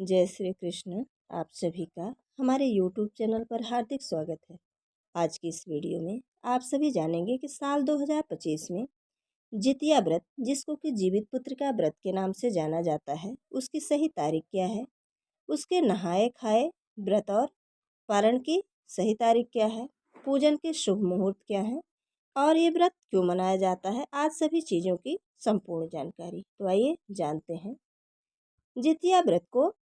जय श्री कृष्ण। आप सभी का हमारे YouTube चैनल पर हार्दिक स्वागत है। आज की इस वीडियो में आप सभी जानेंगे कि साल 2025 में जितिया व्रत, जिसको कि जीवित पुत्र का व्रत के नाम से जाना जाता है, उसकी सही तारीख क्या है, उसके नहाए खाए व्रत और पारण की सही तारीख क्या है, पूजन के शुभ मुहूर्त क्या है और ये व्रत क्यों मनाया जाता है, आज सभी चीज़ों की संपूर्ण जानकारी। तो आइए जानते हैं। जितिया व्रत को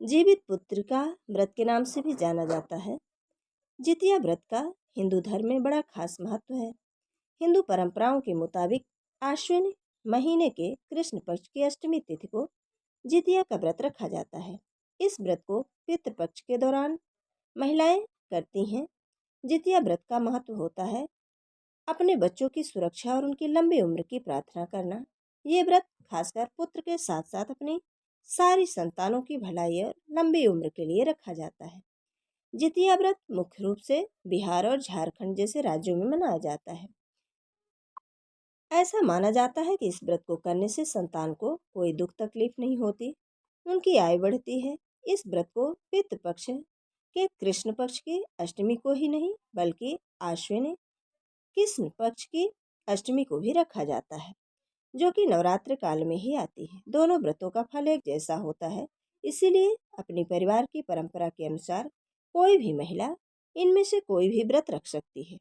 जीवित पुत्र का व्रत के नाम से भी जाना जाता है। जितिया व्रत का हिंदू धर्म में बड़ा खास महत्व है। हिंदू परंपराओं के मुताबिक आश्विन महीने के कृष्ण पक्ष की अष्टमी तिथि को जितिया का व्रत रखा जाता है। इस व्रत को पितृपक्ष के दौरान महिलाएं करती हैं। जितिया व्रत का महत्व होता है अपने बच्चों की सुरक्षा और उनकी लंबी उम्र की प्रार्थना करना। ये व्रत खासकर पुत्र के साथ साथ अपनी सारी संतानों की भलाई और लंबी उम्र के लिए रखा जाता है। जितिया व्रत मुख्य रूप से बिहार और झारखंड जैसे राज्यों में मनाया जाता है। ऐसा माना जाता है कि इस व्रत को करने से संतान को कोई दुख तकलीफ नहीं होती, उनकी आयु बढ़ती है। इस व्रत को पितृ पक्ष के कृष्ण पक्ष की अष्टमी को ही नहीं बल्कि आश्विन कृष्ण पक्ष की अष्टमी को भी रखा जाता है, जो कि नवरात्र काल में ही आती है। दोनों व्रतों का फल एक जैसा होता है, इसीलिए अपनी परिवार की परंपरा के अनुसार कोई भी महिला इनमें से कोई भी व्रत रख सकती है।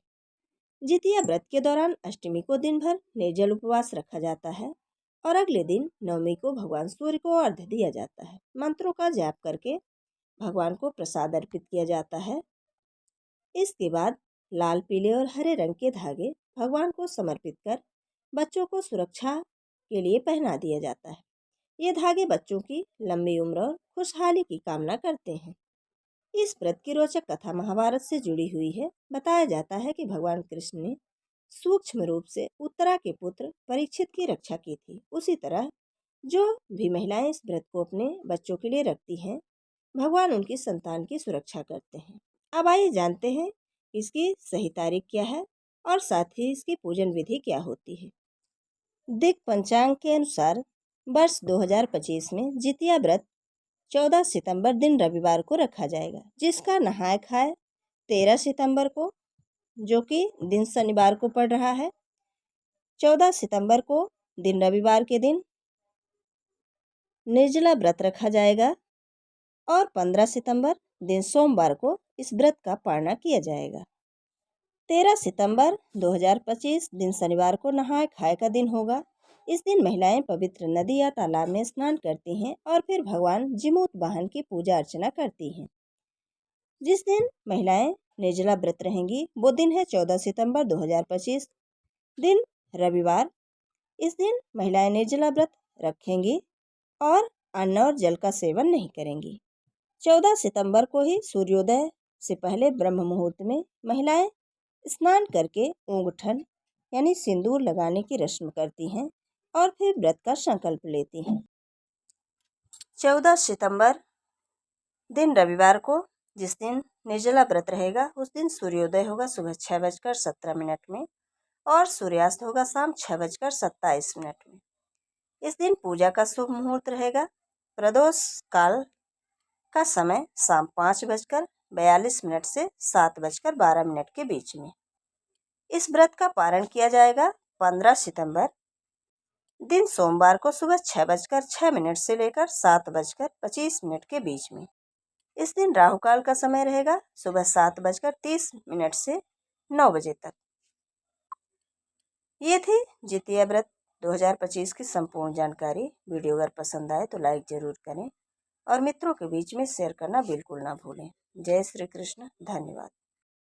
जितिया व्रत के दौरान अष्टमी को दिन भर निर्जल उपवास रखा जाता है और अगले दिन नवमी को भगवान सूर्य को अर्घ्य दिया जाता है। मंत्रों का जाप करके भगवान को प्रसाद अर्पित किया जाता है। इसके बाद लाल, पीले और हरे रंग के धागे भगवान को समर्पित कर बच्चों को सुरक्षा के लिए पहना दिया जाता है। ये धागे बच्चों की लंबी उम्र और खुशहाली की कामना करते हैं। इस व्रत की रोचक कथा महाभारत से जुड़ी हुई है। बताया जाता है कि भगवान कृष्ण ने सूक्ष्म रूप से उत्तरा के पुत्र परीक्षित की रक्षा की थी। उसी तरह जो भी महिलाएं इस व्रत को अपने बच्चों के लिए रखती हैं, भगवान उनकी संतान की सुरक्षा करते हैं। अब आइए जानते हैं इसकी सही तारीख क्या है और साथ ही इसकी पूजन विधि क्या होती है। दिक पंचांग के अनुसार वर्ष 2025 में जितिया व्रत 14 सितंबर दिन रविवार को रखा जाएगा, जिसका नहाय खाए 13 सितंबर को, जो कि दिन शनिवार को पड़ रहा है। 14 सितंबर को दिन रविवार के दिन निर्जला व्रत रखा जाएगा और 15 सितंबर दिन सोमवार को इस व्रत का पारणा किया जाएगा। 13 सितंबर 2025 दिन शनिवार को नहाय खाए का दिन होगा। इस दिन महिलाएं पवित्र नदी या तालाब में स्नान करती हैं और फिर भगवान जिमूत वाहन की पूजा अर्चना करती हैं। जिस दिन महिलाएं निर्जला व्रत रहेंगी वो दिन है 14 सितंबर 2025 दिन रविवार। इस दिन महिलाएं निर्जला व्रत रखेंगी और अन्न और जल का सेवन नहीं करेंगी। 14 सितंबर को ही सूर्योदय से पहले ब्रह्म मुहूर्त में महिलाएं स्नान करके ऊंगठन यानी सिंदूर लगाने की रस्म करती हैं और फिर व्रत का संकल्प लेती हैं। 14 सितंबर दिन रविवार को, जिस दिन निर्जला व्रत रहेगा, उस दिन सूर्योदय होगा सुबह 6:17 में और सूर्यास्त होगा शाम 6:27 में। इस दिन पूजा का शुभ मुहूर्त रहेगा। प्रदोष काल का समय शाम 5:42 से 7:12 के बीच में। इस व्रत का पारण किया जाएगा 15 सितंबर दिन सोमवार को सुबह 6:06 से लेकर 7:25 के बीच में। इस दिन राहु काल का समय रहेगा सुबह 7:30 से 9 बजे तक। ये थी जितिया व्रत 2025 की संपूर्ण जानकारी। वीडियो अगर पसंद आए तो लाइक जरूर करें और मित्रों के बीच में शेयर करना बिल्कुल ना भूलें। जय श्री कृष्ण। धन्यवाद।